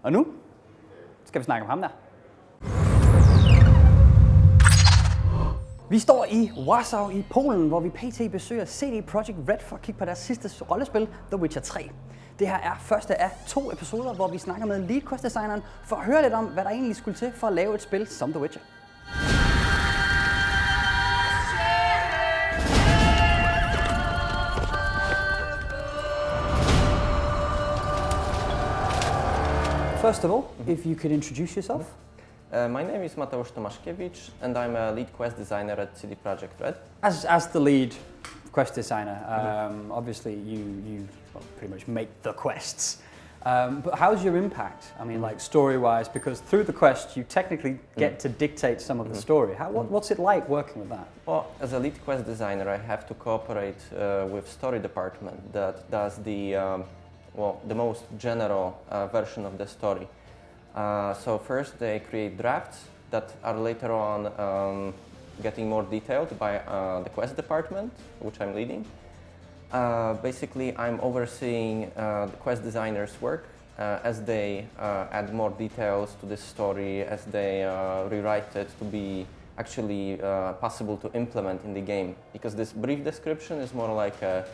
Og nu skal vi snakke om ham der. Vi står i Warsaw i Polen, hvor vi pt. Besøger CD Projekt Red for at kigge på deres sidste rollespil, The Witcher 3. Det her er første af 2 episoder, hvor vi snakker med Lead Quest Designeren for at høre lidt om, hvad der egentlig skulle til for at lave et spil som The Witcher. First of all, if you could introduce yourself. My name is Mateusz Tomaszkiewicz, and I'm a lead quest designer at CD Projekt Red. As the lead quest designer, obviously you pretty much make the quests. But how's your impact? I mean, like story-wise, because through the quest you technically get to dictate some of the story. What's it like working with that? Well, as a lead quest designer, I have to cooperate with story department that does the most general version of the story. So first they create drafts that are later on getting more detailed by the quest department, which I'm leading. Basically, I'm overseeing the quest designers' work as they add more details to this story, as they rewrite it to be actually possible to implement in the game. Because this brief description is more like a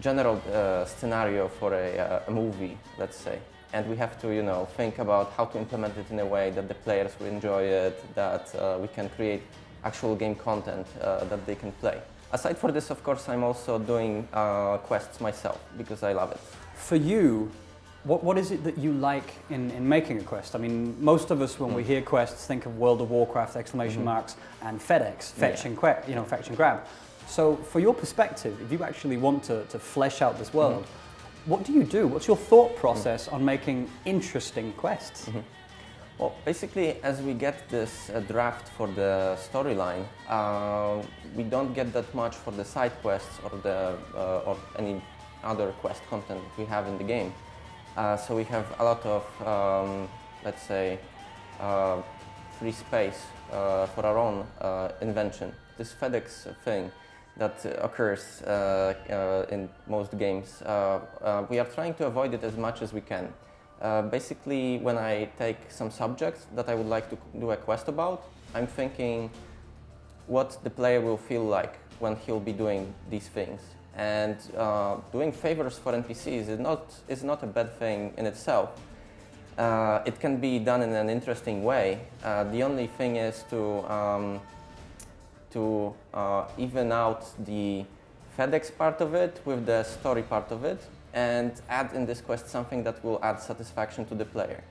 general scenario for a movie, let's say. And we have to, think about how to implement it in a way that the players will enjoy it, that we can create actual game content that they can play. Aside from this, of course, I'm also doing quests myself because I love it. For you, what is it that you like in making a quest? I mean, most of us, when we hear quests, think of World of Warcraft exclamation marks and FedEx, fetch and fetch and grab. So, for your perspective, if you actually want to flesh out this world, what do you do? What's your thought process on making interesting quests? Well, basically, as we get this draft for the storyline, we don't get that much for the side quests or any other quest content we have in the game. So we have a lot of, let's say, free space for our own invention. This FedEx thing that occurs in most games, we are trying to avoid it as much as we can. Basically, when I take some subjects that I would like to do a quest about, I'm thinking what the player will feel like when he'll be doing these things. And doing favors for NPCs is not a bad thing in itself. It can be done in an interesting way. The only thing is to even out the FedEx part of it with the story part of it, and add in this quest something that will add satisfaction to the player.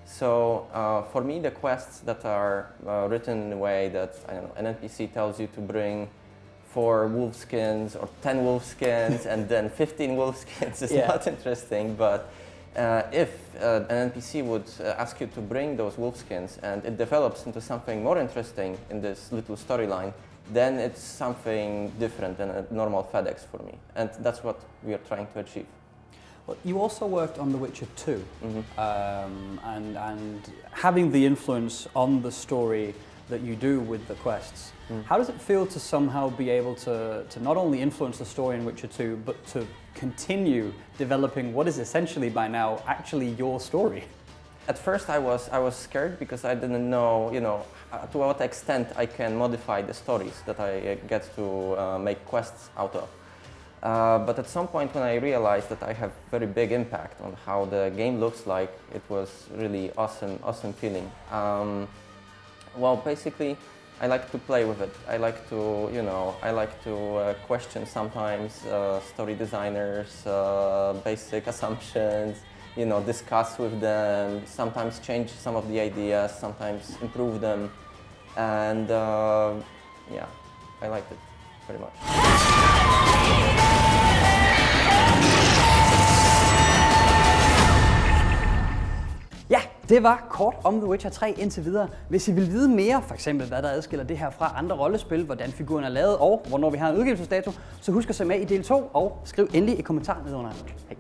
So for me, the quests that are written in a way that, I don't know, an NPC tells you to bring 4 wolf skins or 10 wolf skins and then 15 wolf skins is not interesting, but if an NPC would ask you to bring those wolf skins and it develops into something more interesting in this little storyline, then it's something different than a normal FedEx for me. And that's what we are trying to achieve. Well, you also worked on The Witcher 2, and having the influence on the story that you do with the quests, how does it feel to somehow be able to not only influence the story in Witcher 2, but to continue developing what is essentially by now actually your story? At first I was scared because I didn't know, to what extent I can modify the stories that I get to make quests out of. But at some point when I realized that I have very big impact on how the game looks like, it was really awesome feeling. Well, basically, I like to play with it. I like to, question sometimes story designers, basic assumptions, discuss with them, sometimes change some of the ideas, sometimes improve them, and I liked it very much. Ja, det var kort om The Witcher 3 indtil videre. Hvis I vil vide mere, f.eks. hvad der adskiller det her fra andre rollespil, hvordan figuren er lavet og hvornår vi har en udgivelsesdato, så husk at se med i del 2 og skriv endelig i kommentaren nedenunder. Hej.